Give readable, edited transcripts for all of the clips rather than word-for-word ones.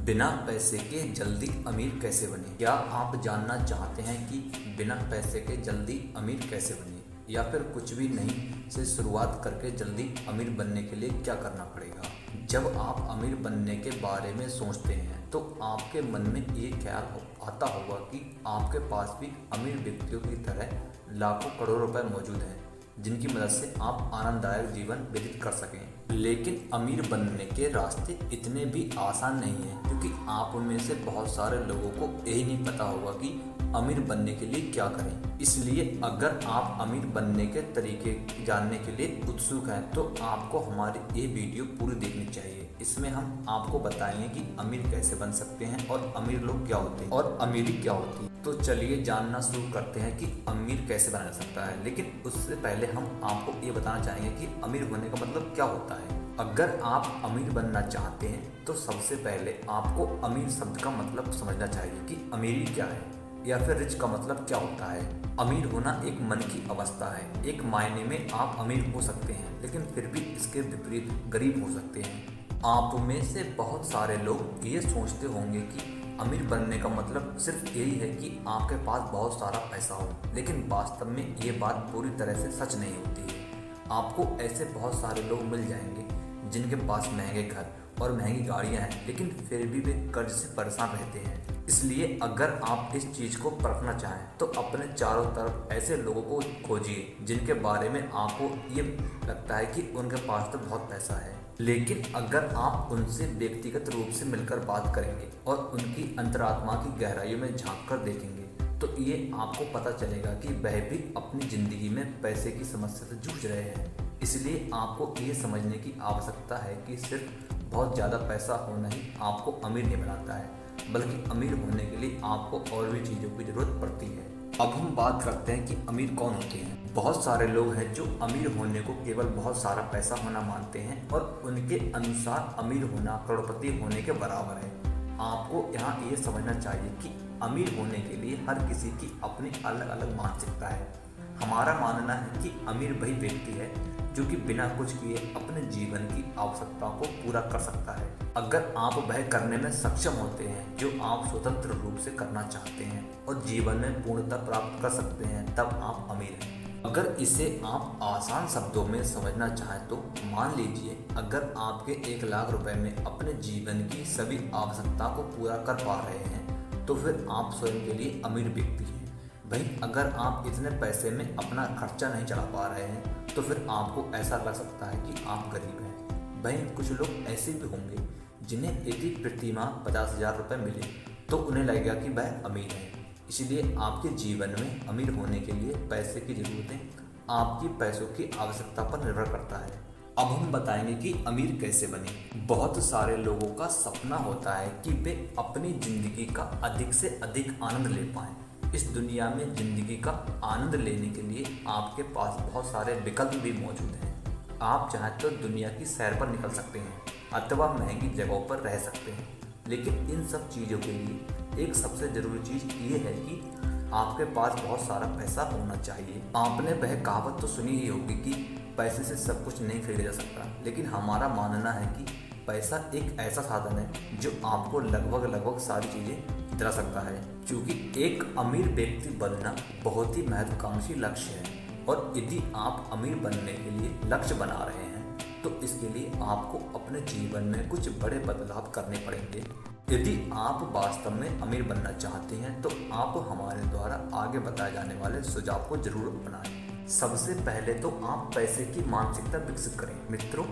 बिना पैसे के जल्दी अमीर कैसे बने? क्या आप जानना चाहते हैं कि बिना पैसे के जल्दी अमीर कैसे बने, या फिर कुछ भी नहीं से शुरुआत करके जल्दी अमीर बनने के लिए क्या करना पड़ेगा? जब आप अमीर बनने के बारे में सोचते हैं तो आपके मन में ये ख्याल आता होगा कि आपके पास भी अमीर व्यक्तियों की तरह लाखों करोड़ों रुपए मौजूद हैं जिनकी मदद से आप आनंददायक जीवन व्यतीत कर सकें। लेकिन अमीर बनने के रास्ते इतने भी आसान नहीं हैं, क्योंकि आप उनमें से बहुत सारे लोगों को यही नहीं पता होगा कि अमीर बनने के लिए क्या करें। इसलिए अगर आप अमीर बनने के तरीके जानने के लिए उत्सुक हैं तो आपको हमारी ये वीडियो पूरी देखनी चाहिए। इसमें हम आपको बताएंगे कि अमीर कैसे बन सकते हैं और अमीर लोग क्या होते हैं और अमीरी क्या होती है। तो चलिए जानना शुरू करते हैं कि अमीर कैसे बना जा सकता है। लेकिन उससे पहले हम आपको ये बताना चाहेंगे कि अमीर होने का मतलब क्या होता है। अगर आप अमीर बनना चाहते हैं तो सबसे पहले आपको अमीर शब्द का मतलब समझना चाहिए कि अमीरी क्या है, या फिर रिच का मतलब क्या होता है। अमीर होना एक मन की अवस्था है। एक मायने में आप अमीर हो सकते हैं, लेकिन फिर भी इसके विपरीत गरीब हो सकते हैं। आप में से बहुत सारे लोग ये सोचते होंगे कि अमीर बनने का मतलब सिर्फ यही है कि आपके पास बहुत सारा पैसा हो, लेकिन वास्तव में ये बात पूरी तरह से सच नहीं होती है। आपको ऐसे बहुत सारे लोग मिल जाएंगे जिनके पास महंगे घर और महंगी गाड़ियां हैं, लेकिन फिर भी वे कर्ज से परेशान रहते हैं। इसलिए अगर आप इस चीज़ को परखना चाहें तो अपने चारों तरफ ऐसे लोगों को खोजिए जिनके बारे में आपको ये लगता है कि उनके पास तो बहुत पैसा है। लेकिन अगर आप उनसे व्यक्तिगत रूप से मिलकर बात करेंगे और उनकी अंतरात्मा की गहराइयों में झांक कर देखेंगे तो ये आपको पता चलेगा कि वह भी अपनी ज़िंदगी में पैसे की समस्या से जूझ रहे हैं। इसलिए आपको ये समझने की आवश्यकता है कि सिर्फ बहुत ज़्यादा पैसा होना ही आपको अमीर नहीं बनाता है, बल्कि अमीर होने के लिए आपको और भी चीज़ों की ज़रूरत पड़ती है। अब हम बात करते हैं कि अमीर कौन होते हैं। बहुत सारे लोग हैं जो अमीर होने को केवल बहुत सारा पैसा होना मानते हैं और उनके अनुसार अमीर होना करोड़पति होने के बराबर है। आपको यहाँ ये समझना चाहिए कि अमीर होने के लिए हर किसी की अपनी अलग अलग मानसिकता है। हमारा मानना है कि अमीर वही व्यक्ति है जो कि बिना कुछ किए अपने जीवन की आवश्यकताओं को पूरा कर सकता है। अगर आप वह करने में सक्षम होते हैं जो आप स्वतंत्र रूप से करना चाहते हैं और जीवन में पूर्णता प्राप्त कर सकते हैं, तब आप अमीर हैं। अगर इसे आप आसान शब्दों में समझना चाहें तो मान लीजिए अगर आपके 1 लाख रुपए में अपने जीवन की सभी आवश्यकताओं को पूरा कर पा रहे हैं तो फिर आप स्वयं के लिए अमीर व्यक्ति हैं। वहीं अगर आप इतने पैसे में अपना खर्चा नहीं चला पा रहे हैं तो फिर आपको ऐसा लग सकता है कि आप गरीब हैं। वहीं कुछ लोग ऐसे भी होंगे जिन्हें यदि प्रति माह 50,000 रुपये मिले तो उन्हें लगेगा कि वह अमीर है। इसलिए आपके जीवन में अमीर होने के लिए पैसे की ज़रूरतें आपकी पैसों की आवश्यकता पर निर्भर करता है। अब हम बताएंगे कि अमीर कैसे बने। बहुत सारे लोगों का सपना होता है कि वे अपनी ज़िंदगी का अधिक से अधिक आनंद ले पाएं। इस दुनिया में ज़िंदगी का आनंद लेने के लिए आपके पास बहुत सारे विकल्प भी मौजूद हैं। आप चाहें तो दुनिया की सैर पर निकल सकते हैं अथवा महंगी जगहों पर रह सकते हैं, लेकिन इन सब चीज़ों के लिए एक सबसे ज़रूरी चीज़ ये है कि आपके पास बहुत सारा पैसा होना चाहिए। आपने वह कहावत तो सुनी ही होगी कि पैसे से सब कुछ नहीं खरीदा जा सकता, लेकिन हमारा मानना है कि पैसा एक ऐसा साधन है जो आपको लगभग सारी चीज़ें दिला सकता है। क्योंकि एक अमीर व्यक्ति बनना बहुत ही महत्वाकांक्षी लक्ष्य है, और यदि आप अमीर बनने के लिए लक्ष्य बना रहे हैं तो इसके लिए आपको अपने जीवन में कुछ बड़े बदलाव करने पड़ेंगे। यदि आप वास्तव में अमीर बनना चाहते हैं तो आप हमारे द्वारा आगे बताए जाने वाले सुझाव को जरूर अपनाएं। सबसे पहले तो आप पैसे की मानसिकता विकसित करें मित्रों,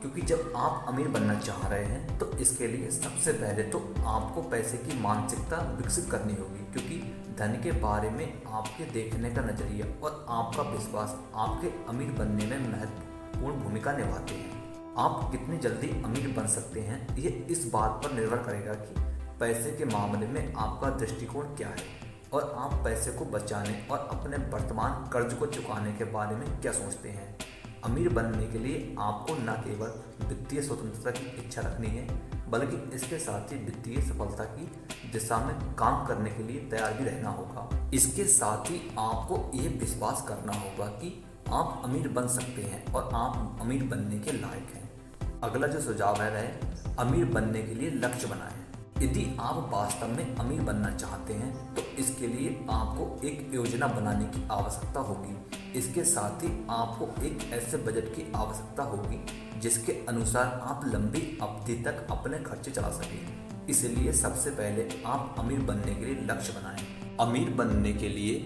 क्योंकि जब आप अमीर बनना चाह रहे हैं तो इसके लिए सबसे पहले तो आपको पैसे की मानसिकता विकसित करनी होगी, क्योंकि धन के बारे में आपके देखने का नज़रिया और आपका विश्वास आपके अमीर बनने में महत्वपूर्ण भूमिका निभाते हैं। आप कितनी जल्दी अमीर बन सकते हैं ये इस बात पर निर्भर करेगा कि पैसे के मामले में आपका दृष्टिकोण क्या है और आप पैसे को बचाने और अपने वर्तमान कर्ज को चुकाने के बारे में क्या सोचते हैं। अमीर बनने के लिए आपको न केवल वित्तीय स्वतंत्रता की इच्छा रखनी है, बल्कि इसके साथ ही वित्तीय सफलता की दिशा में काम करने के लिए तैयार भी रहना होगा। इसके साथ ही आपको ये विश्वास करना होगा कि आप अमीर बन सकते हैं और आप अमीर बनने के लायक हैं। अगला जो सुझाव है वह अमीर बनने के लिए लक्ष्य बनाएं। यदि आप वास्तव में अमीर बनना चाहते हैं तो इसके लिए आपको एक योजना बनाने की आवश्यकता होगी। इसके साथ ही आपको एक ऐसे बजट की आवश्यकता होगी जिसके अनुसार आप लंबी अवधि तक अपने खर्चे चला सकें। इसलिए सबसे पहले आप अमीर बनने के लिए लक्ष्य बनाएं। अमीर बनने के लिए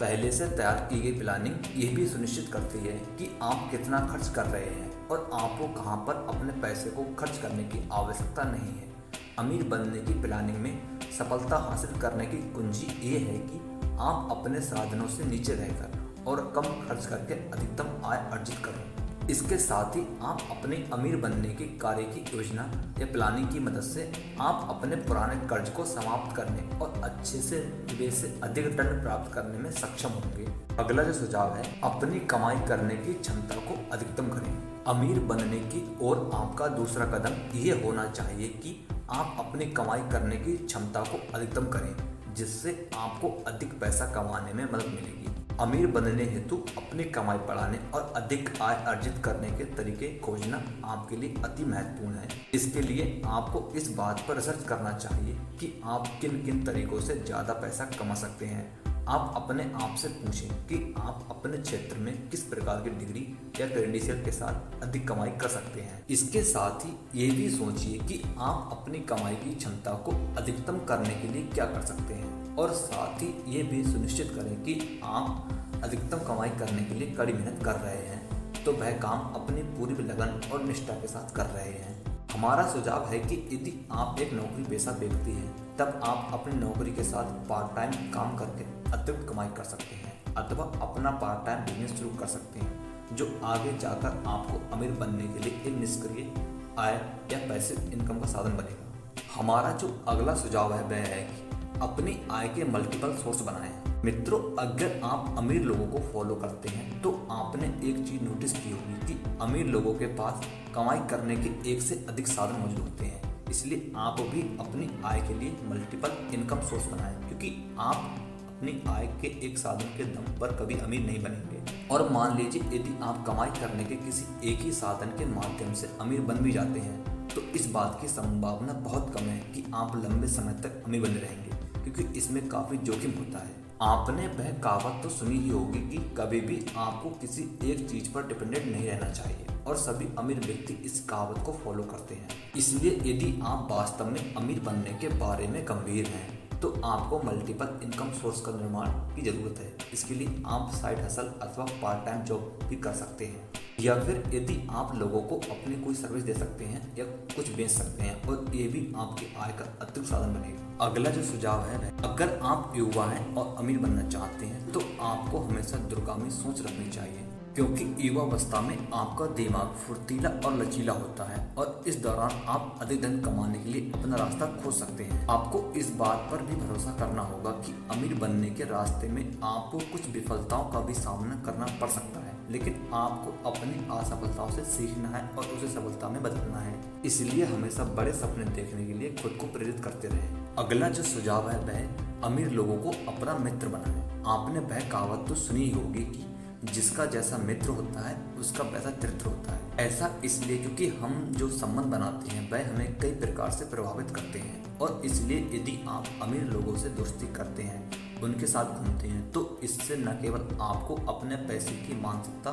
पहले से तैयार की गई प्लानिंग ये भी सुनिश्चित करती है कि आप कितना खर्च कर रहे हैं और आपको कहां पर अपने पैसे को खर्च करने की आवश्यकता नहीं है। अमीर बनने की प्लानिंग में सफलता हासिल करने की कुंजी ये है कि आप अपने साधनों से नीचे रहकर और कम खर्च करके अधिकतम आय अर्जित करें। इसके साथ ही आप अपने अमीर बनने की कार्य की योजना या प्लानिंग की मदद से आप अपने पुराने कर्ज को समाप्त करने और अच्छे से निवेश से अधिक रिटर्न प्राप्त करने में सक्षम होंगे। अगला जो सुझाव है, अपनी कमाई करने की क्षमता को अधिकतम करें। अमीर बनने की ओर आपका दूसरा कदम ये होना चाहिए कि आप अपनी कमाई करने की क्षमता को अधिकतम करें, जिससे आपको अधिक पैसा कमाने में मदद मिलेगी। अमीर बनने हेतु अपनी कमाई बढ़ाने और अधिक आय अर्जित करने के तरीके खोजना आपके लिए अति महत्वपूर्ण है। इसके लिए आपको इस बात पर रिसर्च करना चाहिए कि आप किन किन तरीकों से ज़्यादा पैसा कमा सकते हैं। आप अपने आप से पूछें कि आप अपने क्षेत्र में किस प्रकार की डिग्री या क्रेडेंशियल के साथ अधिक कमाई कर सकते हैं। इसके साथ ही ये भी सोचिए कि आप अपनी कमाई की क्षमता को अधिकतम करने के लिए क्या कर सकते हैं, और साथ ही ये भी सुनिश्चित करें कि आप अधिकतम कमाई करने के लिए कड़ी मेहनत कर रहे हैं तो वह काम अपनी पूरी लगन और निष्ठा के साथ कर रहे हैं। हमारा सुझाव है कि यदि आप एक नौकरी पेशा व्यक्ति हैं तब आप अपनी नौकरी के साथ पार्ट टाइम काम करके अतिरिक्त कमाई कर सकते हैं अथवा अपना पार्ट टाइम बिजनेस शुरू कर सकते हैं जो आगे जाकर आपको अमीर बनने के लिए एक निष्क्रिय आय या पैसिव इनकम का साधन बनेगा। हमारा जो अगला सुझाव है वह है कि अपनी आय के मल्टीपल सोर्स बनाएं। मित्रों, अगर आप अमीर लोगों को फॉलो करते हैं तो आपने एक चीज नोटिस की होगी कि अमीर लोगों के पास कमाई करने के एक से अधिक साधन मौजूद होते हैं। इसलिए आप भी अपनी आय के लिए मल्टीपल इनकम सोर्स बनाएं, क्योंकि आप अपनी आय के एक साधन के दम पर कभी अमीर नहीं बनेंगे। और मान लीजिए यदि आप कमाई करने के किसी एक ही साधन के माध्यम से अमीर बन भी जाते हैं तो इस बात की संभावना बहुत कम है कि आप लंबे समय तक अमीर बने रहेंगे, क्योंकि इसमें काफी जोखिम होता है। आपने वह कहावत तो सुनी ही होगी कि कभी भी आपको किसी एक चीज पर डिपेंडेंट नहीं रहना चाहिए, और सभी अमीर व्यक्ति इस कहावत को फॉलो करते हैं। इसलिए यदि आप वास्तव में अमीर बनने के बारे में गंभीर हैं तो आपको मल्टीपल इनकम सोर्स का निर्माण की जरूरत है। इसके लिए आप साइड हसल अथवा पार्ट टाइम जॉब भी कर सकते हैं, या फिर यदि आप लोगों को अपनी कोई सर्विस दे सकते हैं या कुछ बेच सकते हैं, और ये भी आपकी आय का अतिरिक्त साधन बनेगा। अगला जो सुझाव है, अगर आप युवा हैं और अमीर बनना चाहते हैं तो आपको हमेशा दूरगामी सोच रखनी चाहिए, क्योंकि युवावस्था में आपका दिमाग फुर्तीला और लचीला होता है और इस दौरान आप अधिक धन कमाने के लिए अपना रास्ता खोज सकते हैं। आपको इस बात पर भी भरोसा करना होगा कि अमीर बनने के रास्ते में आपको कुछ विफलताओं का भी सामना करना पड़ सकता है, लेकिन आपको अपनी असफलताओं से सीखना है और उसे सफलता में बदलना है। इसलिए हमेशा बड़े सपने देखने के लिए खुद को प्रेरित करते रहें। अगला जो सुझाव है वह अमीर लोगों को अपना मित्र बनाएं। आपने वह कहावत तो सुनी होगी कि जिसका जैसा मित्र होता है उसका वैसा चरित्र होता है। ऐसा इसलिए क्योंकि हम जो संबंध बनाते हैं वह हमें कई प्रकार से प्रभावित करते हैं, और इसलिए यदि आप अमीर लोगों से दोस्ती करते हैं, उनके साथ घूमते हैं, तो इससे न केवल आपको अपने पैसे की मानसिकता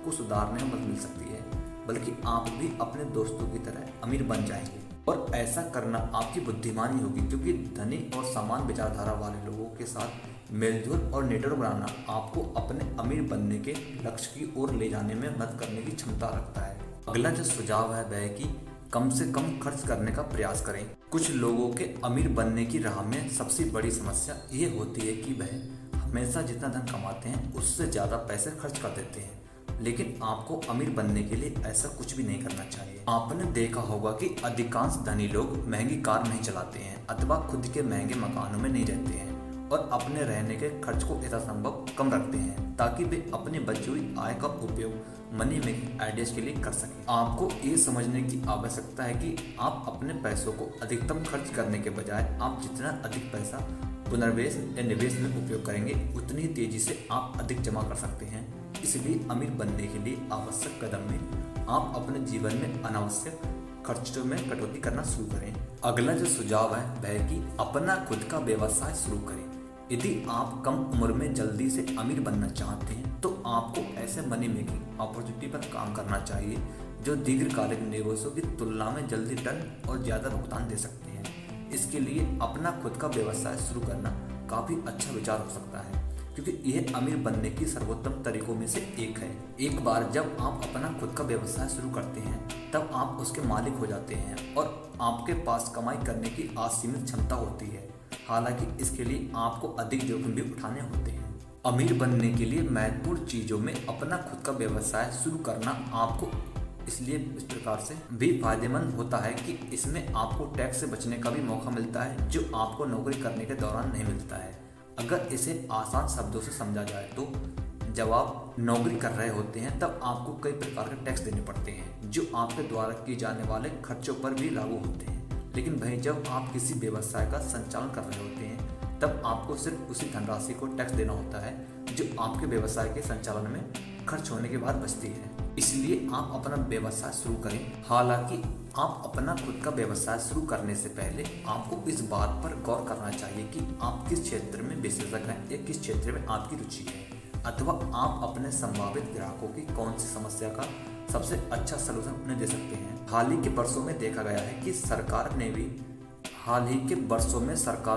को सुधारने में मदद मिल सकती है, बल्कि आप भी अपने दोस्तों की तरह अमीर बन जाएंगे। और ऐसा करना आपकी बुद्धिमानी होगी, क्योंकि धनी और समान विचारधारा वाले लोगों के साथ मेलजोल और नेटवर्क बनाना आपको अपने अमीर बनने के लक्ष्य की ओर ले जाने में मदद करने की क्षमता रखता है। अगला जो सुझाव है वह है कि कम से कम खर्च करने का प्रयास करें। कुछ लोगों के अमीर बनने की राह में सबसे बड़ी समस्या ये होती है कि वह हमेशा जितना धन कमाते हैं उससे ज़्यादा पैसे खर्च कर देते हैं, लेकिन आपको अमीर बनने के लिए ऐसा कुछ भी नहीं करना चाहिए। आपने देखा होगा कि अधिकांश धनी लोग महंगी कार नहीं चलाते हैं अथवा खुद के महंगे मकानों में नहीं रहते हैं और अपने रहने के खर्च को यथासंभव कम रखते हैं, ताकि वे अपनी बची हुई आय का उपयोग मनी मेकिंग आइडियाज के लिए कर सकें। आपको ये समझने की आवश्यकता है कि आप अपने पैसों को अधिकतम खर्च करने के बजाय आप जितना अधिक पैसा पुनर्निवेश या निवेश में उपयोग करेंगे उतनी ही तेजी से आप अधिक जमा कर सकते हैं। इसलिए अमीर बनने के लिए आवश्यक कदम में आप अपने जीवन में अनावश्यक खर्चों में कटौती करना शुरू करें। अगला जो सुझाव है वह है कि अपना खुद का व्यवसाय शुरू करें। यदि आप कम उम्र में जल्दी से अमीर बनना चाहते हैं तो आपको ऐसे मनी मेकिंग अपॉर्चुनिटी पर काम करना चाहिए जो दीर्घकालिक निवेशों की तुलना में जल्दी रिटर्न और ज़्यादा भुगतान दे सकते हैं। इसके लिए अपना खुद का व्यवसाय शुरू करना काफ़ी अच्छा विचार हो सकता है, क्योंकि यह अमीर बनने की सर्वोत्तम तरीकों में से एक है। एक बार जब आप अपना खुद का व्यवसाय शुरू करते हैं तब आप उसके मालिक हो जाते हैं और आपके पास कमाई करने की असीमित क्षमता होती है। हालांकि इसके लिए आपको अधिक जोखिम भी उठाने होते हैं। अमीर बनने के लिए महत्वपूर्ण चीज़ों में अपना खुद का व्यवसाय शुरू करना आपको इसलिए इस प्रकार से भी फायदेमंद होता है कि इसमें आपको टैक्स से बचने का भी मौका मिलता है जो आपको नौकरी करने के दौरान नहीं मिलता है। अगर इसे आसान शब्दों से समझा जाए तो जब आप नौकरी कर रहे होते हैं तब आपको कई प्रकार के टैक्स देने पड़ते हैं जो आपके द्वारा किए जाने वाले खर्चों पर भी लागू होते हैं। लेकिन भाई जब आप किसी व्यवसाय का संचालन कर रहे होते हैं तब आपको सिर्फ उसी धनराशि को टैक्स देना होता है जो आपके व्यवसाय के संचालन में खर्च होने के बाद बचती है। इसलिए आप अपना व्यवसाय शुरू करें। हालांकि आप अपना खुद का व्यवसाय शुरू करने से पहले आपको इस बात पर गौर करना चाहिए कि आप किस क्षेत्र में विशेषज्ञ हैं या किस क्षेत्र में आपकी रुचि है, अथवा आप अपने संभावित ग्राहकों की कौन सी समस्या का सबसे अच्छा सलूशन उन्हें दे सकते हैं। हाल ही के वर्षों में देखा गया है कि सरकारों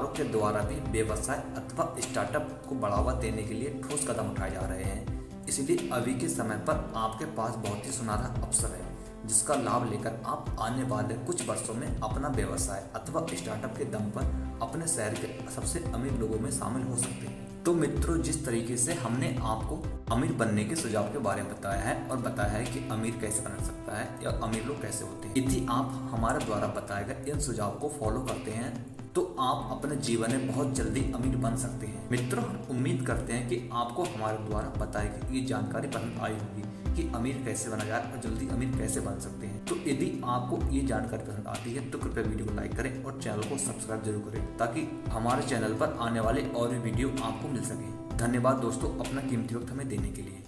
के द्वारा भी व्यवसाय अथवा स्टार्टअप को बढ़ावा देने के लिए ठोस कदम उठाए जा रहे हैं। इसलिए अभी के समय पर आपके पास बहुत ही सुनहरा अवसर है जिसका लाभ लेकर आप आने वाले कुछ वर्षों में अपना व्यवसाय अथवा स्टार्टअप के दम पर अपने शहर के सबसे अमीर लोगों में शामिल हो सकते हैं। तो मित्रों, जिस तरीके से हमने आपको अमीर बनने के सुझाव के बारे में बताया है और बताया है कि अमीर कैसे बन सकता है या अमीर लोग कैसे होते हैं, यदि आप हमारे द्वारा बताए गए इन सुझाव को फॉलो करते हैं तो आप अपने जीवन में बहुत जल्दी अमीर बन सकते हैं। मित्रों, हम उम्मीद करते हैं कि आपको हमारे द्वारा बताई गई ये जानकारी पसंद आई होगी कि अमीर कैसे बना जाए और जल्दी अमीर कैसे बन सकते हैं। तो यदि आपको ये जानकारी पसंद आती है तो कृपया वीडियो को लाइक करें और चैनल को सब्सक्राइब जरूर करें ताकि हमारे चैनल पर आने वाले और भी वीडियो आपको मिल सके। धन्यवाद दोस्तों, अपना कीमती वक्त हमें देने के लिए।